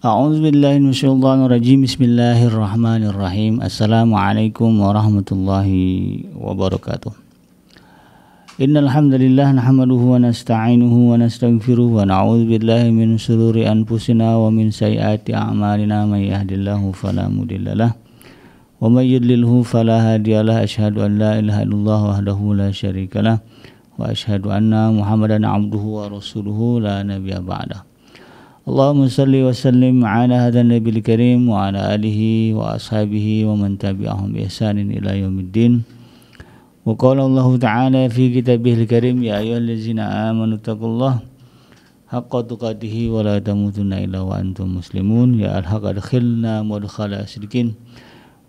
A'udzubillahiminasyaitonirrajim. Bismillahirrahmanirrahim. Assalamualaikum warahmatullahi wabarakatuh. Innal hamdalillah nahmaduhu wa nasta'inuhu wa nastaghfiruh wa na'udzubillahi min shururi anfusina wa min sayyiati a'malina may yahdihillahu fala mudhillalah wa may yudlilhu fala hadiyalah. Asyhadu an la ilaha illallah wahdahu la syarikalah wa asyhadu anna Muhammadan abduhu wa rasuluhu la nabiyya ba'dah. Allahumma salli wa sallim ala hadha nabiyil karim wa ala alihi wa ashabihi wa man tabi'ahum bi ihsanin ila yaumiddin. Wa qala Allah ta'ala fi kitabihil karim ya ayyuhallazina amanu taqullaha haqqa tuqatih wa la tamutunna illa wa antum muslimun. Ya al-haqqa adkhilna mudkhala sidqin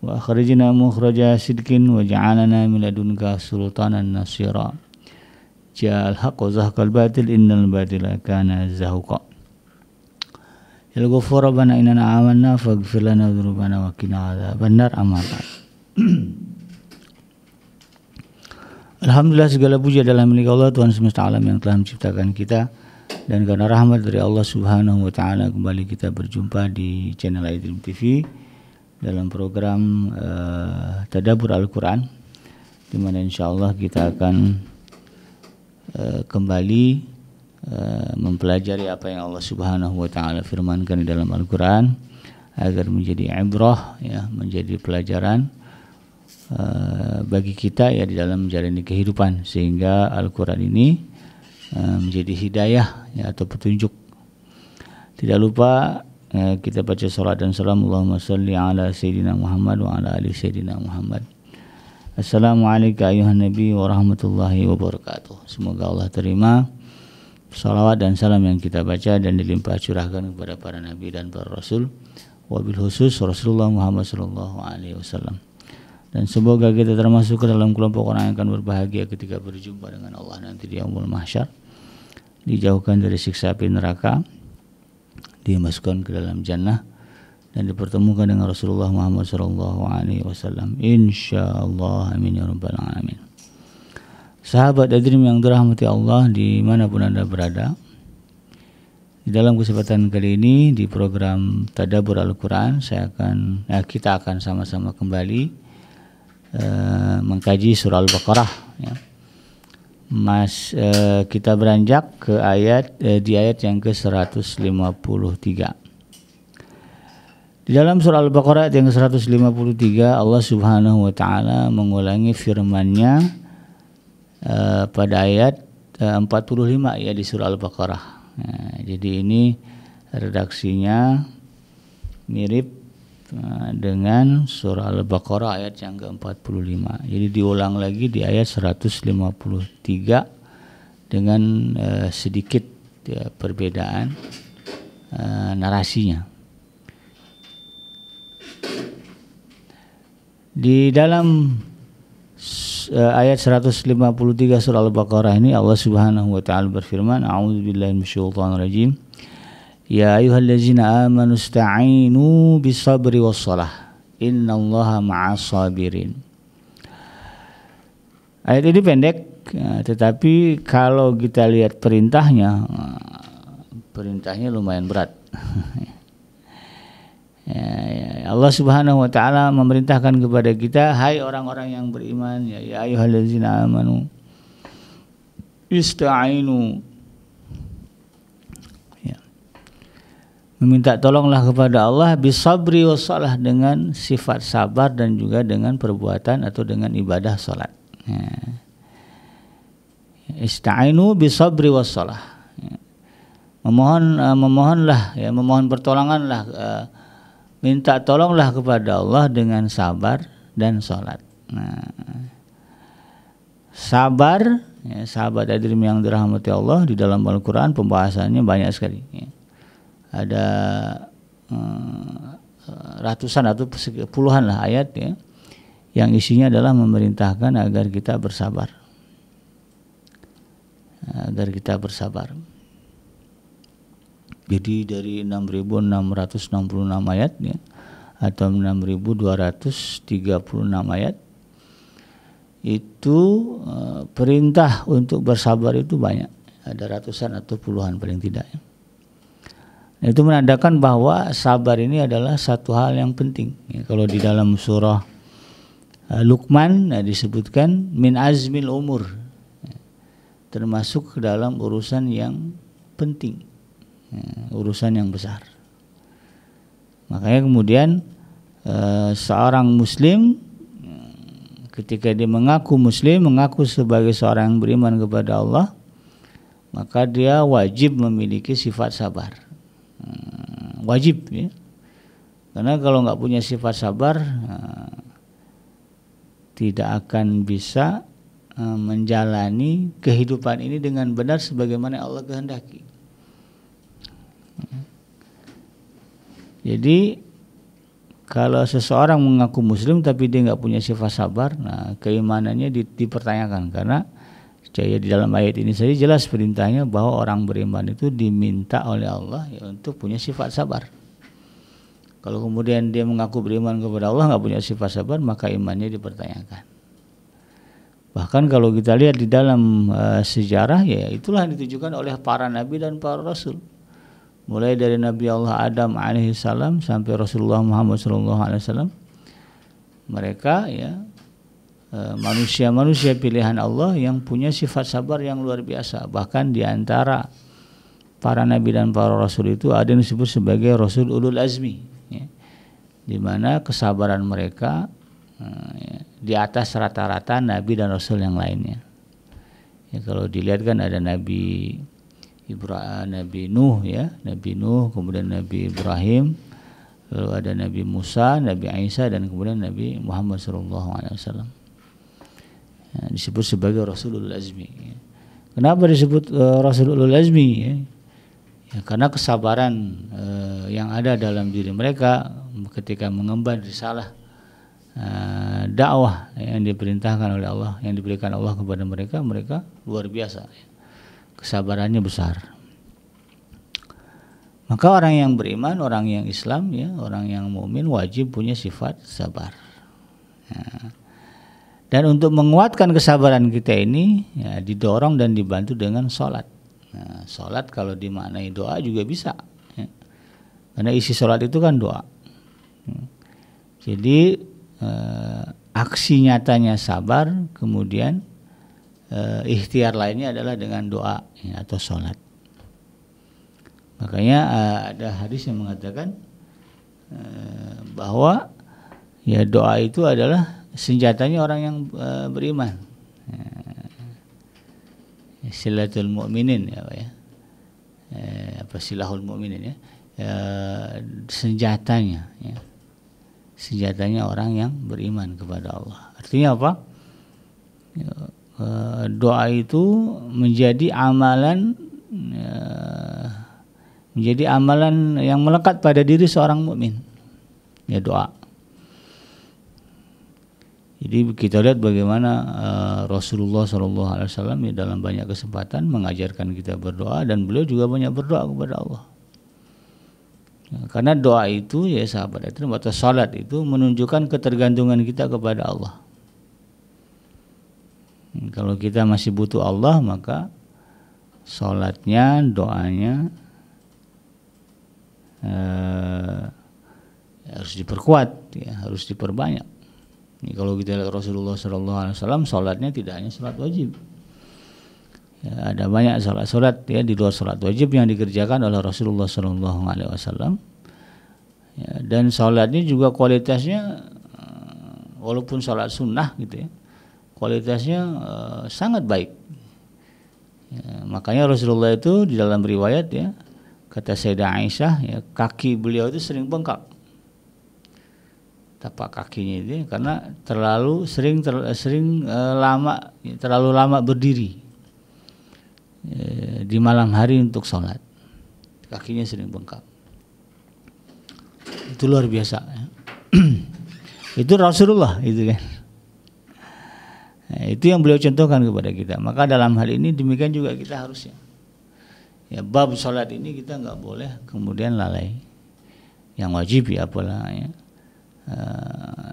wa akhrijna mukhraja sidqin wa ja'alna min ladunka sultanan nasira. Ja al-haqq wa zahaqal batil innal batila kana zahuqa. Ya Ghafur rabbana innana amanna faghfir lana dzunubana wa qina adzabannar. Amma ba'd. Alhamdulillah, segala puji adalah milik Allah Tuhan semesta alam yang telah menciptakan kita, dan karena rahmat dari Allah Subhanahu wa taala kembali kita berjumpa di channel iDream TV dalam program Tadabbur Al-Qur'an, di mana insyaallah kita akan kembali mempelajari apa yang Allah Subhanahu wa taala firmankan di dalam Al-Qur'an agar menjadi ibrah, ya, menjadi pelajaran bagi kita ya di dalam menjalani kehidupan, sehingga Al-Quran ini menjadi hidayah ya, atau petunjuk. Tidak lupa kita baca salat dan salam Allahumma salli ala Sayyidina Muhammad wa ala ali Sayyidina Muhammad. Assalamualaikum ayuhan Nabi wa rahmatullahi wabarakatuh. Semoga Allah terima salawat dan salam yang kita baca dan dilimpah curahkan kepada para nabi dan para rasul, wabil khusus Rasulullah Muhammad sallallahu alaihi wasallam. Dan semoga kita termasuk ke dalam kelompok orang yang akan berbahagia ketika berjumpa dengan Allah nanti di yaumul mahsyar, dijauhkan dari siksa api neraka, dimasukkan ke dalam jannah, dan dipertemukan dengan Rasulullah Muhammad sallallahu alaihi wasallam. Insyaallah, amin ya rabbal alamin. Sahabat iDream yang dirahmati Allah dimanapun Anda berada, di dalam kesempatan kali ini di program Tadabbur Al-Quran kita akan sama-sama kembali mengkaji surah Al-Baqarah ya. Kita beranjak ke di ayat yang ke-153. Di dalam surah Al-Baqarah ayat yang ke-153, Allah Subhanahu wa taala mengulangi firman-Nya pada ayat 45 ya di surah Al-Baqarah. Nah, jadi ini redaksinya mirip dengan surah Al-Baqarah ayat yang ke-45. Jadi diulang lagi di ayat 153 dengan sedikit ya, perbedaan narasinya. Di dalam ayat 153 surah Al-Baqarah ini Allah Subhanahu wa taala berfirman, a'udzubillahi minasyaitonir rajim. Ya ayyuhallazina amanu ista'inu bis-sabri was-shalah innallaha ma'as sabirin. Ayat ini pendek, tetapi kalau kita lihat perintahnya lumayan berat. Allah Subhanahu wa taala memerintahkan kepada kita, hai orang-orang yang beriman, ya ayyuhallazina amanu ista'inu, meminta tolonglah kepada Allah bisabri wassalah, dengan sifat sabar dan juga dengan perbuatan atau dengan ibadah salat. Ista'inu bisabri wassalah. Memohonlah ya, memohon pertolonganlah, minta tolonglah kepada Allah dengan sabar dan salat. Sabar ya, sahabat iDream yang dirahmati Allah, di dalam Al-Quran pembahasannya banyak sekali ya. Ada ratusan atau puluhan lah ayat ya, yang isinya adalah memerintahkan agar kita bersabar, Jadi dari 6.666 ayat ya, atau 6.236 ayat itu perintah untuk bersabar itu banyak, ada ratusan atau puluhan paling tidak ya. Itu menandakan bahwa sabar ini adalah satu hal yang penting. Ya, kalau di dalam surah Luqman disebutkan min azmil umur, ya, termasuk ke dalam urusan yang penting, ya, urusan yang besar. Makanya kemudian seorang muslim ketika dia mengaku muslim, mengaku sebagai seorang yang beriman kepada Allah, maka dia wajib memiliki sifat sabar. Wajib, ya. Karena kalau nggak punya sifat sabar, tidak akan bisa menjalani kehidupan ini dengan benar sebagaimana Allah kehendaki. Jadi kalau seseorang mengaku muslim tapi dia nggak punya sifat sabar, nah keimanannya dipertanyakan. Karena di dalam ayat ini saja jelas perintahnya bahwa orang beriman itu diminta oleh Allah ya, untuk punya sifat sabar. Kalau kemudian dia mengaku beriman kepada Allah nggak punya sifat sabar, maka imannya dipertanyakan. Bahkan kalau kita lihat di dalam sejarah, ya itulah yang ditujukan oleh para nabi dan para rasul. Mulai dari Nabi Allah Adam alaihissalam sampai Rasulullah Muhammad sallallahu alaihi wasallam, mereka ya manusia-manusia pilihan Allah yang punya sifat sabar yang luar biasa. Bahkan di antara para nabi dan para rasul itu ada yang disebut sebagai Rasul Ulul Azmi, ya, di mana kesabaran mereka ya, di atas rata-rata nabi dan rasul yang lainnya. Ya, kalau dilihat kan ada Nabi Ibrahim, Nabi Nuh, ya, Nabi Nuh, kemudian Nabi Ibrahim, lalu ada Nabi Musa, Nabi Isa, dan kemudian Nabi Muhammad SAW. Ya, disebut sebagai Rasulul Azmi. Ya. Kenapa disebut Rasulul Azmi? Ya? Ya, karena kesabaran yang ada dalam diri mereka ketika mengemban risalah dakwah yang diperintahkan oleh Allah, yang diberikan Allah kepada mereka, mereka luar biasa. Ya. Kesabarannya besar. Maka orang yang beriman, orang yang Islam, ya, orang yang mukmin wajib punya sifat sabar. Ya. Dan untuk menguatkan kesabaran kita ini, ya, didorong dan dibantu dengan sholat. Nah, sholat kalau dimaknai doa juga bisa, ya. Karena isi sholat itu kan doa. Jadi aksi nyatanya sabar, kemudian ikhtiar lainnya adalah dengan doa, ya, atau sholat. Makanya ada hadis yang mengatakan bahwa ya doa itu adalah senjatanya orang yang beriman. Silatul mu'minin, ya, ya. Silahul mu'minin, ya. Senjatanya, ya. Senjatanya orang yang beriman kepada Allah. Artinya apa? Ya, doa itu menjadi amalan yang melekat pada diri seorang mukmin. Ya, doa. Jadi kita lihat bagaimana Rasulullah SAW ya, dalam banyak kesempatan mengajarkan kita berdoa, dan beliau juga banyak berdoa kepada Allah. Ya, karena doa itu, ya sahabat itu, atau salat itu menunjukkan ketergantungan kita kepada Allah. Kalau kita masih butuh Allah, maka salatnya, doanya harus diperkuat, ya, harus diperbanyak. Ini kalau kita lihat Rasulullah SAW, salatnya tidak hanya salat wajib. Ya, ada banyak salat ya di luar salat wajib yang dikerjakan oleh Rasulullah SAW. Ya, dan salatnya juga kualitasnya, walaupun salat sunnah gitu ya, kualitasnya sangat baik. Ya, makanya Rasulullah itu di dalam riwayat, ya, kata Sayyidah Aisyah, ya, kaki beliau itu sering bengkak, tapak kakinya itu, karena terlalu lama berdiri di malam hari untuk sholat, kakinya sering bengkak. Itu luar biasa, ya. Itu Rasulullah itu kan. Nah, itu yang beliau contohkan kepada kita. Maka dalam hal ini demikian juga kita harusnya, ya, bab sholat ini kita nggak boleh kemudian lalai. Yang wajib ya apalah, ya.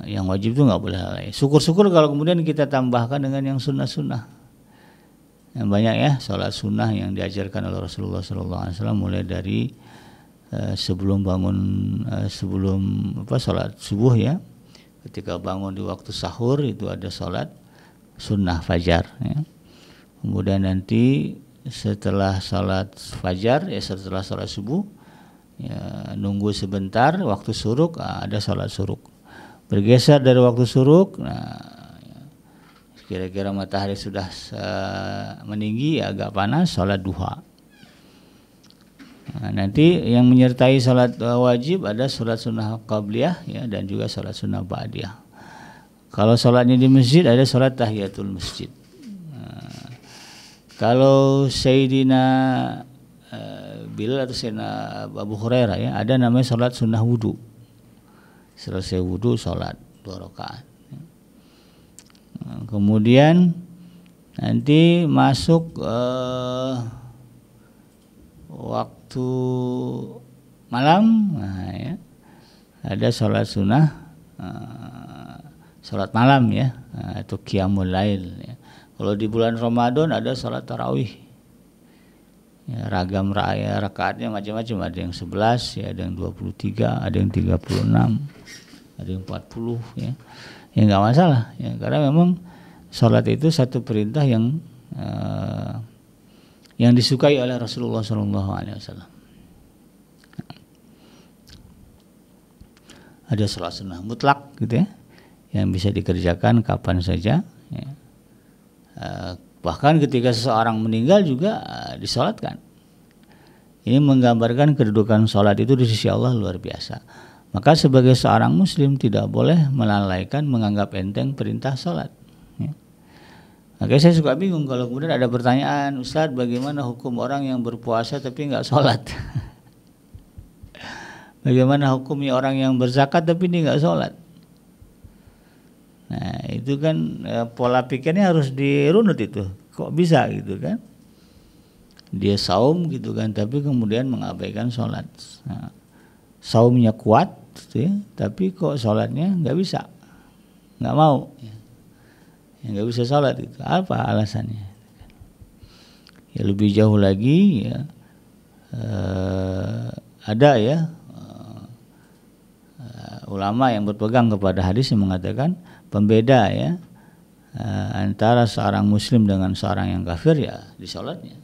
Yang wajib itu nggak boleh lalai. Syukur-syukur kalau kemudian kita tambahkan dengan yang sunnah-sunnah. Yang banyak, ya, sholat sunnah yang diajarkan oleh Rasulullah SAW, mulai dari sebelum bangun sebelum sholat subuh ya. Ketika bangun di waktu sahur itu ada sholat sunnah fajar ya. Kemudian nanti setelah sholat fajar ya, setelah sholat subuh ya, nunggu sebentar waktu suruk, ada sholat suruk. Bergeser dari waktu suruk, kira-kira matahari sudah meninggi agak panas, sholat duha. Nanti yang menyertai sholat wajib ada sholat sunnah qabliyah ya, dan juga sholat sunnah ba'diyah. Kalau sholatnya di masjid ada sholat tahiyatul masjid. Kalau Sayyidina Bilal atau Sayyidina Abu Hurairah ya, ada namanya sholat sunnah wudu. Selesai wudu sholat 2 rakaat. Kemudian nanti masuk waktu malam, ya, ada sholat sunnah sholat malam ya, atau qiyamul lail ya. Kalau di bulan Ramadan ada sholat tarawih ya, ragam rakaatnya macam-macam, ada yang 11 ya, ada yang 23, ada yang 36, ada yang 40 ya. Ya nggak masalah ya, karena memang sholat itu satu perintah yang disukai oleh Rasulullah SAW. Ada sholat sunnah mutlak gitu ya, yang bisa dikerjakan kapan saja ya. Bahkan ketika seseorang meninggal juga disolatkan. Ini menggambarkan kedudukan sholat itu di sisi Allah luar biasa. Maka sebagai seorang muslim tidak boleh melalaikan, menganggap enteng perintah sholat ya. Makanya saya suka bingung kalau kemudian ada pertanyaan, Ustadz bagaimana hukum orang yang berpuasa tapi nggak sholat? Bagaimana hukumnya orang yang berzakat tapi dia nggak sholat? Nah itu kan pola pikirnya harus dirunut itu. Kok bisa gitu kan? Dia saum gitu kan, tapi kemudian mengabaikan sholat. Nah, saumnya kuat gitu ya, tapi kok sholatnya nggak bisa, nggak mau ya, nggak bisa sholat itu apa alasannya? Ya lebih jauh lagi ya, ada ya ulama yang berpegang kepada hadis yang mengatakan pembeda ya antara seorang muslim dengan seorang yang kafir ya di sholatnya.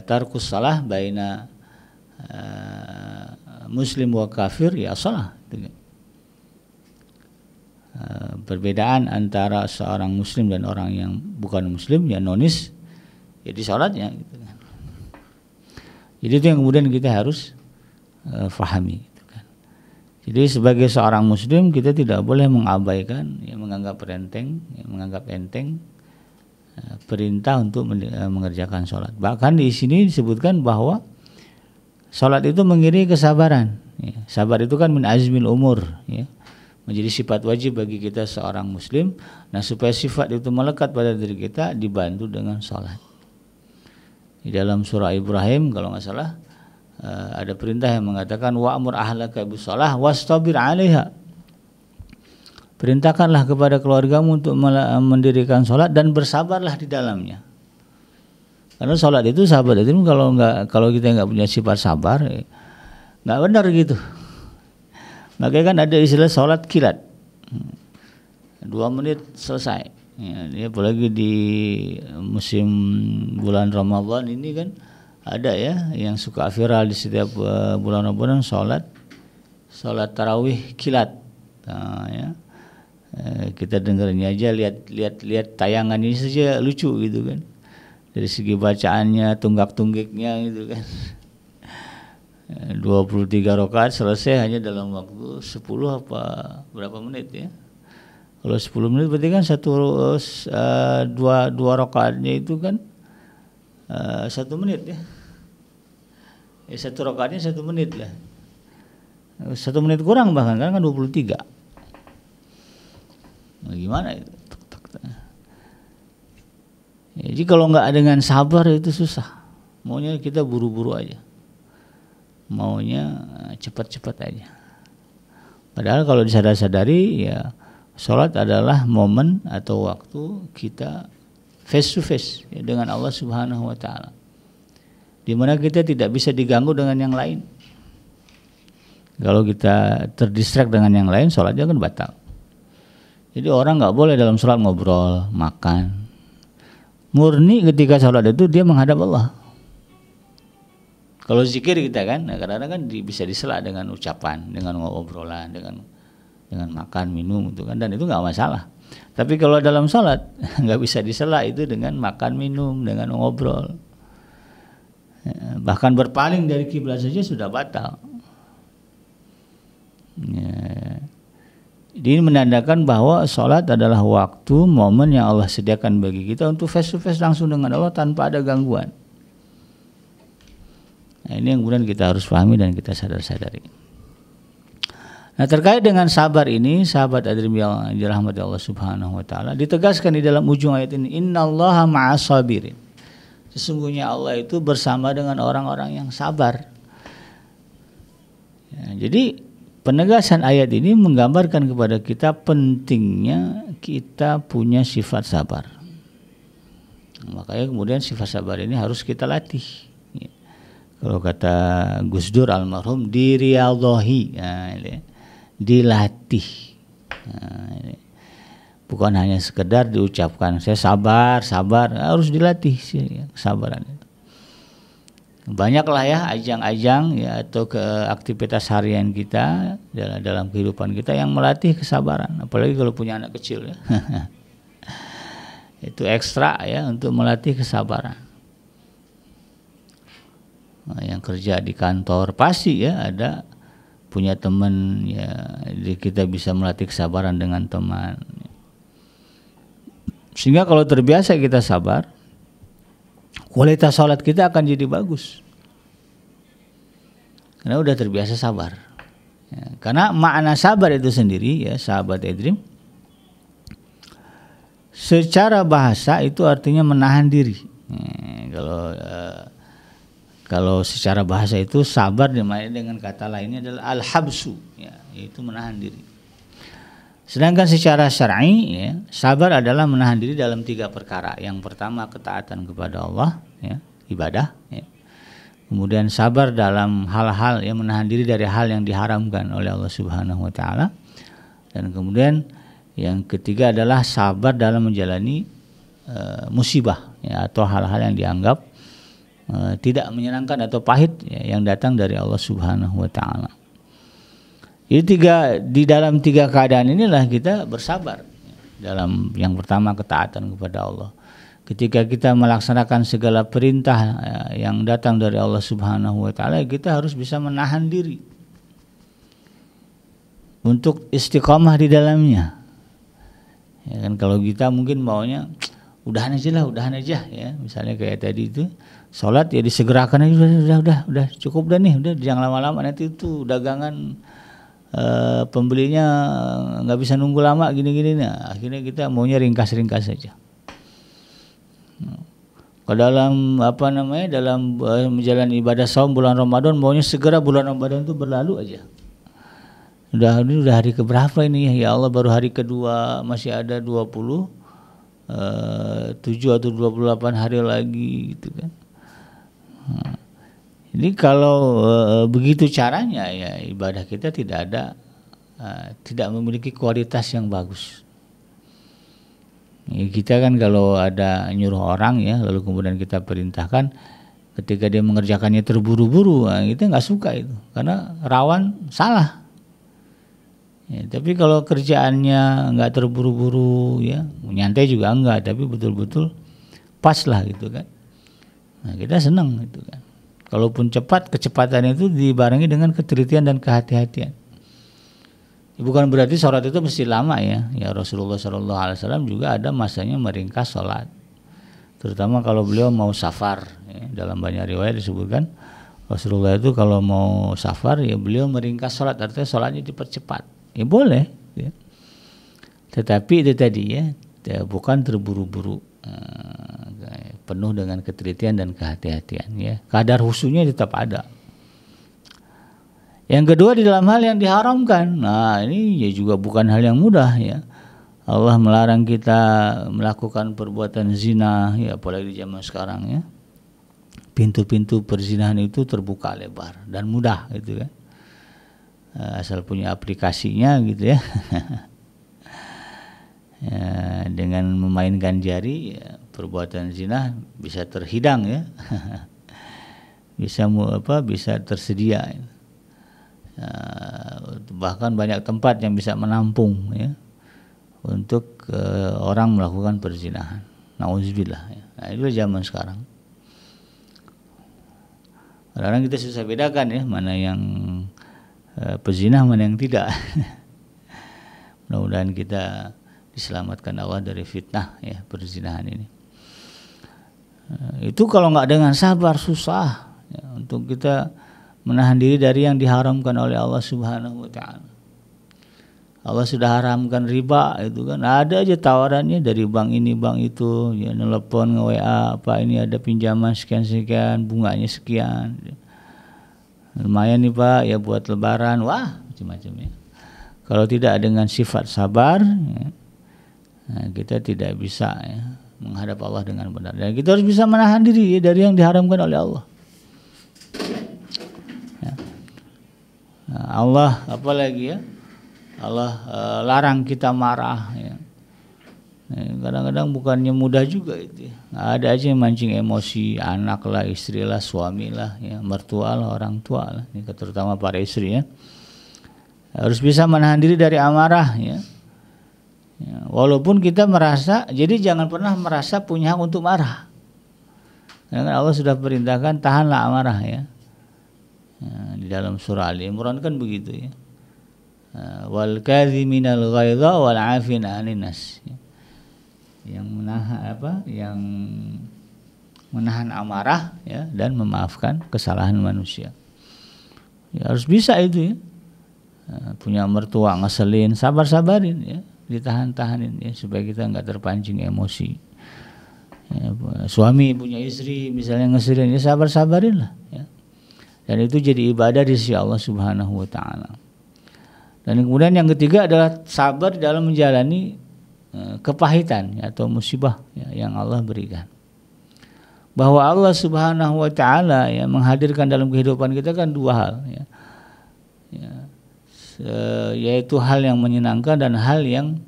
Tarkus salah baina muslim wa kafir ya salah. Perbedaan antara seorang muslim dan orang yang bukan muslim ya nonis ya di sholatnya gitu kan. Jadi itu yang kemudian kita harus fahami gitu kan. Jadi sebagai seorang muslim kita tidak boleh mengabaikan ya, menganggap enteng perintah untuk mengerjakan sholat. Bahkan di sini disebutkan bahwa sholat itu mengiringi kesabaran ya. Sabar itu kan min azmil umur ya, menjadi sifat wajib bagi kita seorang muslim. Nah supaya sifat itu melekat pada diri kita dibantu dengan sholat. Di dalam surah Ibrahim kalau nggak salah ada perintah yang mengatakan wa'mur ahlaka bis-shalah wastabir 'alaiha. Perintahkanlah kepada keluargamu untuk mendirikan sholat dan bersabarlah di dalamnya. Karena sholat itu sabar itu kalau kita nggak punya sifat sabar nggak benar gitu. Makanya kan ada istilah sholat kilat, 2 menit selesai. Ya, apalagi di musim bulan Ramadan ini kan ada ya yang suka viral di setiap bulan Ramadan sholat tarawih kilat. Nah, ya. Kita dengarnya aja, lihat tayangan ini saja lucu gitu kan, dari segi bacaannya, tunggak-tunggiknya gitu kan. 23 rakaat selesai hanya dalam waktu 10 apa berapa menit ya. Kalau 10 menit berarti kan dua rakaatnya itu kan 1 menit ya. Satu rakaatnya 1 menit lah. 1 menit kurang bahkan kan 23. Nah, gimana itu? Jadi kalau nggak dengan sabar itu susah. Maunya kita buru-buru aja. Maunya cepat-cepat aja. Padahal kalau disadari ya sholat adalah momen atau waktu kita face to face ya, dengan Allah Subhanahu wa taala. di mana kita tidak bisa diganggu dengan yang lain. Kalau kita terdistract dengan yang lain, sholatnya kan batal. Jadi orang nggak boleh dalam sholat ngobrol, makan. Murni ketika sholat itu dia menghadap Allah. Kalau zikir kita kan, kadang-kadang kan bisa disela dengan ucapan, dengan ngobrolan, dengan makan, minum itu kan, dan itu nggak masalah. Tapi kalau dalam sholat nggak bisa disela itu dengan makan, minum, dengan ngobrol. Bahkan berpaling dari kiblat saja sudah batal. Ini menandakan bahwa sholat adalah waktu, momen yang Allah sediakan bagi kita untuk face to face langsung dengan Allah tanpa ada gangguan. Nah, ini yang kemudian kita harus pahami dan kita sadari. Nah, terkait dengan sabar ini, sahabat Adrim yang dirahmati Allah Subhanahu wa taala, ditegaskan di dalam ujung ayat ini, innallaha ma'as sabirin. Sesungguhnya Allah itu bersama dengan orang-orang yang sabar. Ya, jadi penegasan ayat ini menggambarkan kepada kita pentingnya kita punya sifat sabar. Makanya kemudian sifat sabar ini harus kita latih. Kalau kata Gus Dur almarhum, diriyadhahi, dilatih. Bukan hanya sekedar diucapkan, saya sabar, harus dilatih kesabaran itu. Banyaklah ya ajang-ajang ya atau ke aktivitas harian kita dalam kehidupan kita yang melatih kesabaran, apalagi kalau punya anak kecil ya. Itu ekstra ya untuk melatih kesabaran. Nah, yang kerja di kantor pasti ya ada punya teman ya, kita bisa melatih kesabaran dengan teman. Sehingga kalau terbiasa kita sabar, kualitas sholat kita akan jadi bagus. Karena udah terbiasa sabar. Ya, karena makna sabar itu sendiri ya sahabat Edrim, secara bahasa itu artinya menahan diri. Kalau secara bahasa itu sabar dimaknai dengan kata lainnya adalah al-habsu, ya, yaitu menahan diri. Sedangkan secara syar'i ya, sabar adalah menahan diri dalam 3 perkara. Yang pertama ketaatan kepada Allah, ya, ibadah. Ya. Kemudian sabar dalam hal-hal yang menahan diri dari hal yang diharamkan oleh Allah Subhanahu Wa Taala. Dan kemudian yang ketiga adalah sabar dalam menjalani musibah, ya, atau hal-hal yang dianggap tidak menyenangkan atau pahit ya, yang datang dari Allah Subhanahu Wa Taala. Di dalam 3 keadaan inilah kita bersabar. Dalam yang pertama ketaatan kepada Allah. Ketika kita melaksanakan segala perintah yang datang dari Allah Subhanahu Wa Taala, kita harus bisa menahan diri untuk istiqamah di dalamnya. Ya kan, kalau kita mungkin maunya udahan aja ya. Misalnya kayak tadi itu sholat ya disegerakan aja, udah cukup dah nih, udah jangan lama-lama, nanti itu dagangan pembelinya nggak bisa nunggu lama gini-gini. Nah, akhirnya kita maunya ringkas-ringkas saja. Dalam menjalani ibadah saum bulan Ramadan maunya segera bulan Ramadan itu berlalu aja. Udah hari keberapa ini ya Allah, baru hari kedua, masih ada 27 atau 28 hari lagi gitu kan. Jadi kalau begitu caranya ya ibadah kita tidak memiliki kualitas yang bagus. Ya, kita kan kalau ada nyuruh orang ya lalu kemudian kita perintahkan, ketika dia mengerjakannya terburu-buru, kita nggak suka itu karena rawan salah. Ya, tapi kalau kerjaannya nggak terburu-buru ya, nyantai juga enggak, tapi betul-betul pas lah gitu kan. Nah, kita senang gitu kan. Kalaupun cepat, kecepatan itu dibarengi dengan ketelitian dan kehati-hatian. Bukan berarti sholat itu mesti lama ya. Ya Rasulullah SAW juga ada masanya meringkas sholat. Terutama kalau beliau mau safar. Ya. Dalam banyak riwayat disebutkan Rasulullah itu kalau mau safar ya beliau meringkas sholat, artinya sholatnya dipercepat. Ya boleh. Ya. Tetapi itu tadi ya bukan terburu-buru. Penuh dengan ketelitian dan kehati-hatian ya. Kadar khusyuknya tetap ada. Yang kedua di dalam hal yang diharamkan. Nah, ini ya juga bukan hal yang mudah ya. Allah melarang kita melakukan perbuatan zina ya, apalagi di zaman sekarang ya. pintu-pintu perzinahan itu terbuka lebar dan mudah gitu kan. Asal punya aplikasinya gitu ya. Ya, dengan memainkan jari ya, perbuatan zina bisa terhidang ya. bisa tersedia. Bahkan banyak tempat yang bisa menampung ya untuk orang melakukan perzinahan. Nauzubillah ya. Nah, itu zaman sekarang. Kadang-kadang kita susah bedakan ya mana yang pezina mana yang tidak. Mudah-mudahan kita diselamatkan Allah dari fitnah ya perzinahan ini. Itu kalau nggak dengan sabar susah ya, untuk kita menahan diri dari yang diharamkan oleh Allah Subhanahu wa taala. Allah sudah haramkan riba itu kan, ada aja tawarannya dari bank ini bank itu, ya nelpon nge-WA apa ini ada pinjaman sekian-sekian, bunganya sekian. Lumayan nih Pak ya buat lebaran, wah macam-macam ya. Kalau tidak dengan sifat sabar ya, nah, kita tidak bisa ya, menghadap Allah dengan benar. Dan kita harus bisa menahan diri ya, dari yang diharamkan oleh Allah. Ya. Nah, Allah apalagi ya, Allah larang kita marah ya. Kadang-kadang bukannya mudah juga itu ya. Ada aja yang mancing emosi, anak lah, istri lah, suami lah ya, mertua lah, orang tua lah, ini terutama para istri ya. Harus bisa menahan diri dari amarah ya. Ya, walaupun kita merasa, jadi jangan pernah merasa punya hak untuk marah. Karena Allah sudah perintahkan tahanlah amarah ya. Ya, di dalam surah Ali Imran kan begitu ya. Wal kadhiminal ghaidha wal 'afina 'anil nas. Yang menahan amarah ya dan memaafkan kesalahan manusia. Ya, harus bisa itu ya. Punya mertua ngeselin, sabar-sabarin ya, ditahan-tahanin ya supaya kita enggak terpancing emosi. Ya, suami punya istri misalnya ngeselin ya sabar-sabarin lah ya. Dan itu jadi ibadah di sisi Allah Subhanahu wa taala. Dan kemudian yang ketiga adalah sabar dalam menjalani kepahitan ya, atau musibah ya, yang Allah berikan. Bahwa Allah Subhanahu wa taala ya menghadirkan dalam kehidupan kita kan dua hal ya. Yaitu hal yang menyenangkan dan hal yang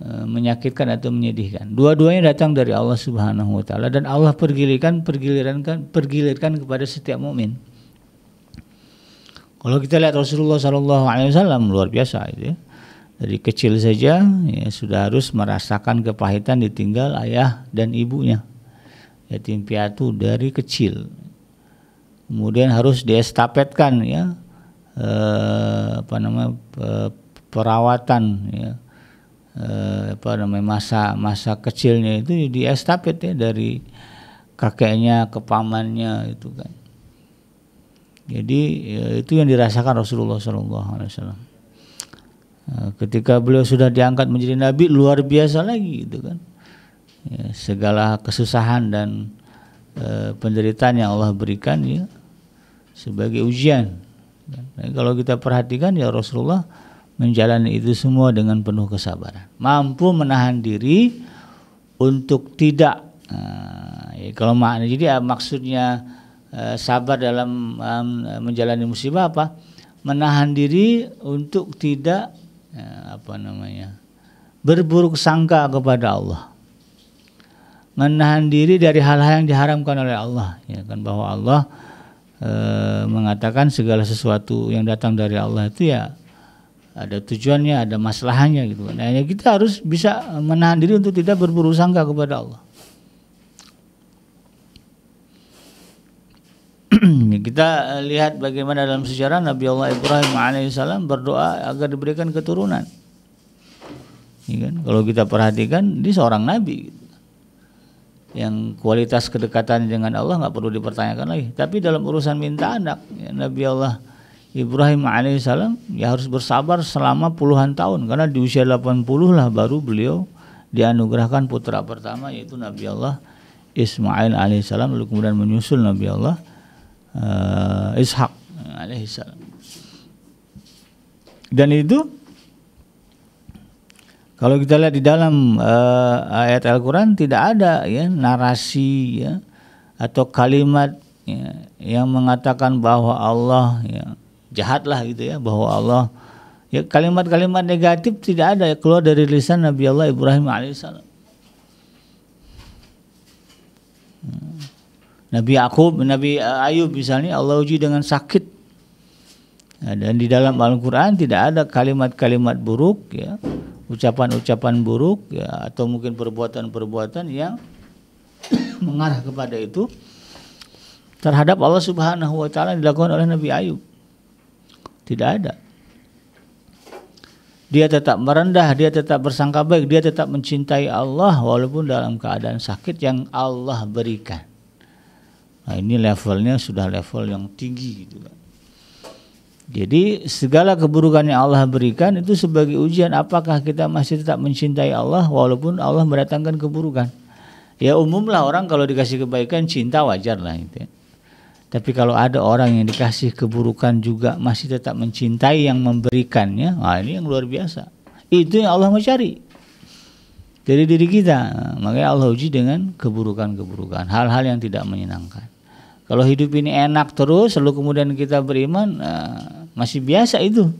menyakitkan atau menyedihkan. Dua-duanya datang dari Allah Subhanahu wa taala dan Allah pergilirkan kepada setiap mukmin. Kalau kita lihat Rasulullah SAW luar biasa itu ya. Dari kecil saja ya, sudah harus merasakan kepahitan ditinggal ayah dan ibunya. Yatim piatu dari kecil. Kemudian harus diestafetkan ya. Perawatan ya. Masa kecilnya itu diestafet ya dari kakeknya ke pamannya itu kan. Jadi ya, itu yang dirasakan Rasulullah SAW. Ketika beliau sudah diangkat menjadi nabi luar biasa lagi gitu kan. Ya, segala kesusahan dan penderitaan yang Allah berikan ya sebagai ujian. Dan kalau kita perhatikan ya Rasulullah menjalani itu semua dengan penuh kesabaran, mampu menahan diri untuk tidak ya, kalau makna jadi maksudnya sabar dalam menjalani musibah apa? Menahan diri untuk tidak berburuk sangka kepada Allah. Menahan diri dari hal-hal yang diharamkan oleh Allah, ya kan, bahwa Allah mengatakan segala sesuatu yang datang dari Allah itu ya ada tujuannya, ada masalahnya gitu. Nah, ya kita harus bisa menahan diri untuk tidak berburuk sangka kepada Allah. Kita lihat bagaimana dalam sejarah Nabi Allah Ibrahim alaihissalam berdoa agar diberikan keturunan. Ya kan? Kalau kita perhatikan dia seorang nabi gitu. Yang kualitas kedekatan dengan Allah nggak perlu dipertanyakan lagi. Tapi dalam urusan minta anak ya, Nabi Allah Ibrahim alaihissalam ya harus bersabar selama puluhan tahun karena di usia 80 lah baru beliau dianugerahkan putra pertama yaitu Nabi Allah Ismail alaihissalam, lalu kemudian menyusul Nabi Allah Ishak alaihissalam. Dan itu kalau kita lihat di dalam ayat Al-Quran tidak ada ya narasi ya atau kalimat ya, yang mengatakan bahwa Allah ya, jahatlah gitu ya, bahwa Allah ya, kalimat-kalimat negatif tidak ada ya, keluar dari lisan Nabi Allah Ibrahim alaihissalam. Nabi Yakub, Nabi Ayub misalnya Allah uji dengan sakit. Dan di dalam Al-Quran tidak ada kalimat-kalimat buruk ya, ucapan-ucapan buruk ya, atau mungkin perbuatan-perbuatan yang mengarah kepada itu terhadap Allah Subhanahu wa taala dilakukan oleh Nabi Ayub. Tidak ada. Dia tetap merendah, dia tetap bersangka baik, dia tetap mencintai Allah walaupun dalam keadaan sakit yang Allah berikan. Nah, ini levelnya sudah level yang tinggi gitu kan. Jadi segala keburukan yang Allah berikan itu sebagai ujian apakah kita masih tetap mencintai Allah walaupun Allah mendatangkan keburukan. Ya umumlah orang kalau dikasih kebaikan cinta wajar lah gitu ya. Tapi kalau ada orang yang dikasih keburukan juga masih tetap mencintai yang memberikannya, nah ini yang luar biasa. Itu yang Allah mau cari dari diri kita. Makanya Allah uji dengan keburukan-keburukan, hal-hal yang tidak menyenangkan. Kalau hidup ini enak terus, lalu kemudian kita beriman, masih biasa itu.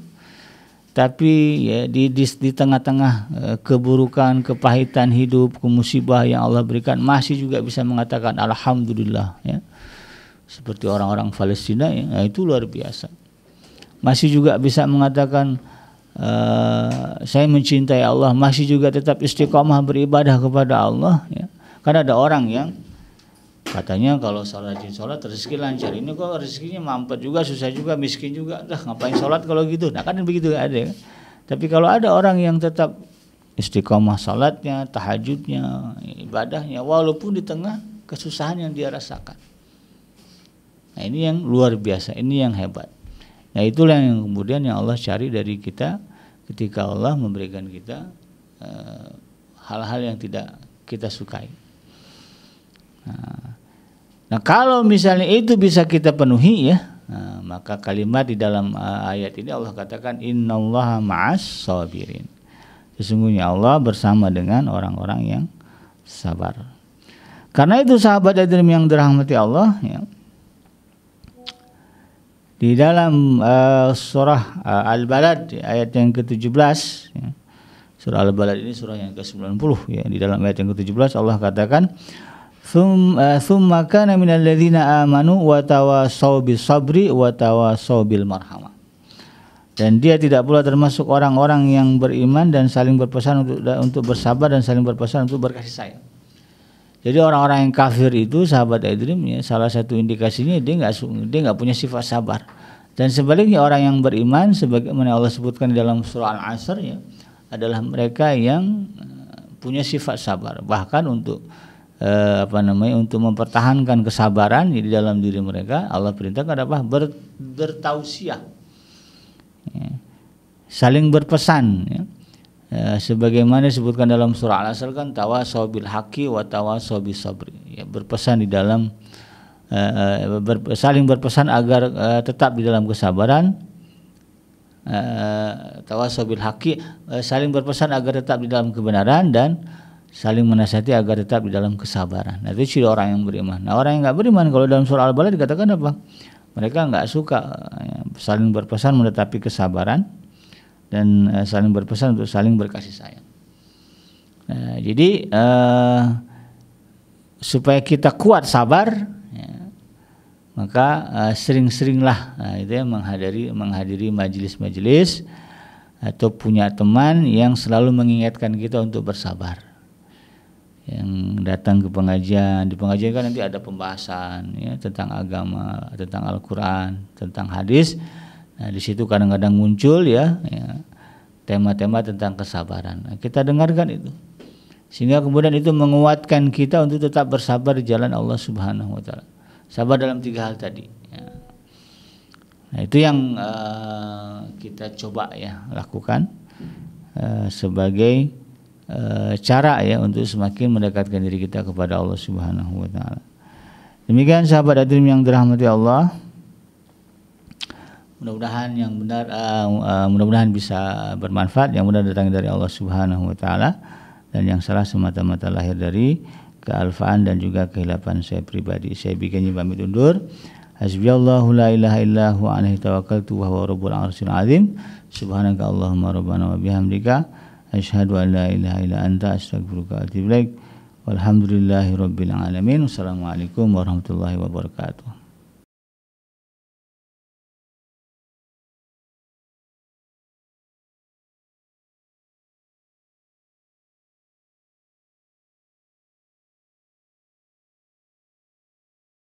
Tapi ya, di tengah-tengah keburukan, kepahitan hidup, kemusibah yang Allah berikan, masih juga bisa mengatakan Alhamdulillah. Ya. Seperti orang-orang Palestina, ya, itu luar biasa. Masih juga bisa mengatakan saya mencintai Allah, masih juga tetap istiqomah beribadah kepada Allah. Ya. Karena ada orang yang katanya kalau rajin sholat rezeki lancar, ini kok rezekinya mampet juga, susah juga, miskin juga, dah ngapain sholat kalau gitu. Nah kan begitu ada. Tapi kalau ada orang yang tetap istiqomah sholatnya, tahajudnya, ibadahnya, walaupun di tengah kesusahan yang dia rasakan. Nah ini yang luar biasa, ini yang hebat. Nah itulah yang kemudian yang Allah cari dari kita ketika Allah memberikan kita hal-hal yang tidak kita sukai. Nah kalau misalnya itu bisa kita penuhi ya, maka kalimat di dalam ayat ini Allah katakan innallaha ma'as sabirin. Sesungguhnya Allah bersama dengan orang-orang yang sabar. Karena itu sahabat hadirin yang dirahmati Allah ya, di dalam surah Al-Balad ayat yang ke-17 ya, surah Al-Balad ini surah yang ke-90 ya, di dalam ayat yang ke-17 Allah katakan Thumma kana minal ladzina amanu wa tawasaw bis sabri wa tawasaw bil marhamah. Dan dia tidak pula termasuk orang-orang yang beriman dan saling berpesan untuk bersabar dan saling berpesan untuk berkasih sayang. Jadi orang-orang yang kafir itu sahabat Idrim ya, salah satu indikasinya dia enggak punya sifat sabar. Dan sebaliknya orang yang beriman sebagaimana Allah sebutkan di dalam surah Al-Asr ya, adalah mereka yang punya sifat sabar. Bahkan untuk untuk mempertahankan kesabaran di dalam diri mereka Allah perintahkan apa? Bertausiah ya. Saling berpesan ya. Sebagaimana disebutkan dalam surah Al-Asr kan tawasaw bil haqqi wa tawasaw bis sabri ya, berpesan di dalam saling berpesan agar tetap di dalam kesabaran, tawasaw bil haqqi saling berpesan agar tetap di dalam kebenaran dan saling menasihati agar tetap di dalam kesabaran. Nah, itu ciri orang yang beriman. Nah, orang yang enggak beriman kalau dalam surah Al-Balad dikatakan apa? Mereka enggak suka saling berpesan menetapi kesabaran dan saling berpesan untuk saling berkasih sayang. Nah, jadi supaya kita kuat sabar, ya, maka sering-seringlah itu ya, menghadiri majelis-majelis atau punya teman yang selalu mengingatkan kita untuk bersabar. Yang datang ke pengajian, di pengajian kan nanti ada pembahasan ya tentang agama, tentang Al-Quran, tentang hadis. Nah, di situ kadang-kadang muncul ya tema-tema tentang kesabaran. Nah, kita dengarkan itu, sehingga kemudian itu menguatkan kita untuk tetap bersabar di jalan Allah Subhanahu Wa Taala. Sabar dalam 3 hal tadi. Ya. Nah, itu yang kita coba ya lakukan sebagai cara ya untuk semakin mendekatkan diri kita kepada Allah Subhanahu Wa Taala. Demikian sahabat hadirin yang dirahmati Allah. Mudah-mudahan yang benar, mudah-mudahan bisa bermanfaat, yang benar datang dari Allah Subhanahu Wa Taala, dan yang salah semata-mata lahir dari kealfaan dan juga kehilapan saya pribadi. Saya bikinnya pamit undur. Hasbiyallahu la ilaha illahu alaihi tawakkaltu wa huwa rabbul arsyil azim. Subhanaka Allahumma rabbana wa bihamdika asyhadu an la ilaha illa anta astaghfiruka wa atubu ilaik. Walhamdulillahi rabbil alamin. Wassalamualaikum warahmatullahi wabarakatuh.